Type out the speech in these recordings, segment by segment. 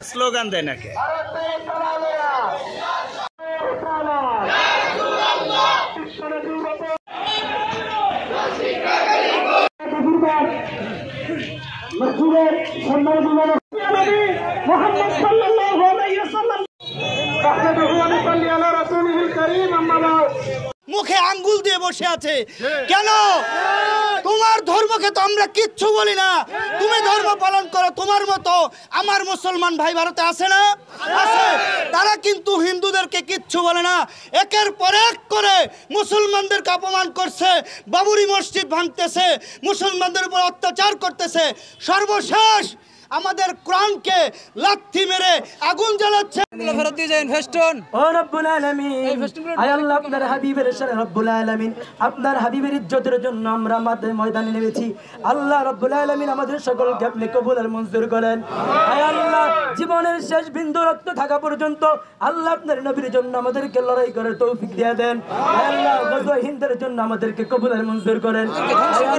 Slogan দেয় নাকি? মুখে আঙ্গুল দিয়ে বসে আছে কেন? তোমার ধর্মকে তো আমরা কিচ্ছু বলি না, তুমি ধর্ম পালন করো তোমার মতো। আমার মুসলমান ভাই ভারতে আছে না? আছে। তারা কিন্তু হিন্দুদেরকে কিচ্ছু বলে না, একের পর এক করে মুসলমানদেরকে অপমান করছে, বাবরি মসজিদ ভাঙতেছে, মুসলমানদের উপর অত্যাচার করতেছে, সর্বশেষ আমাদের কোরআনকে লাথি মেরে আগুন জ্বালাচ্ছে। ফেরত দিয়ে যান ফেস্টুন। ও রব্বুল আলামিন, আয় আল্লাহ, আপনার হাবিবের শানে রব্বুল আলামিন, আপনার হাবিবের ইজ্জতের জন্য আমরা মাঠে ময়দানে নেমেছি। আল্লাহ রব্বুল আলামিন আমাদের সকলকে আপনি কবুল আর মঞ্জুর করেন। আয় আল্লাহ, জীবনের শেষ বিন্দু রক্ত থাকা পর্যন্ত আল্লাহ আপনার নবীর জন্য আমাদেরকে লড়াই করার তৌফিক দিয়ে দেন। আয় আল্লাহ, গজওয়া হিন্দের জন্য আমাদেরকে কবুল আর মঞ্জুর করেন।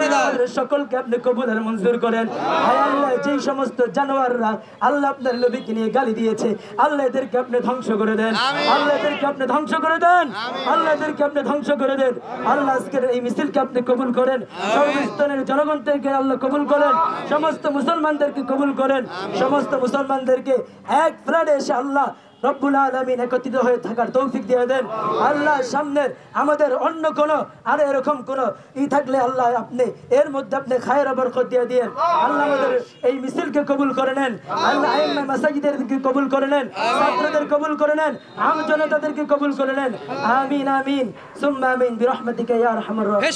আমাদের সকলকে আপনি কবুল আর মঞ্জুর করেন। আয় আল্লাহ, যেই সমস্ত জানোয়াররা আল্লাহ আপনার নবীকে নিয়ে গালি দিয়েছে, আল্লাহ এদেরকে আপনি ধ্বংস করে দেন। আল্লাহ এদেরকে আপনি ধ্বংস করে দেন। আল্লাহ এদেরকে আপনি ধ্বংস করে দেন। আল্লাহ আজকের এই মিছিলকে আপনি কবুল করেন। সর্বস্তরের জনগণকে আল্লাহ কবুল করেন। সমস্ত মুসলমানদেরকে কবুল করেন। সমস্ত মুসলমানদেরকে এক ফ্ল্যাটে এসে আল্লাহ রব্বুল আলামিন একত্রিত হয়ে থাকার তৌফিক দিয়ে দেন। আল্লাহ সামনের আমাদের অন্য কোনো আর এরকম কোনো থাকলে আল্লাহ আপনি এর মধ্যে আপনি খায়ের বরকত দিয়ে দিয়েন। আল্লাহ আমাদের এই মিছিলকে কবুল করে নেন। আল্লাহ আইম্মা মাসাজিদেরকে কবুল করে নেন, ছাত্রদের কবুল করে নেন, আম জনতাদেরকে কবুল করে নেন। আমিন আমিন সুম্মা আমিন বিরহমাতিকা ইয়া আরহামার রাহিমিন।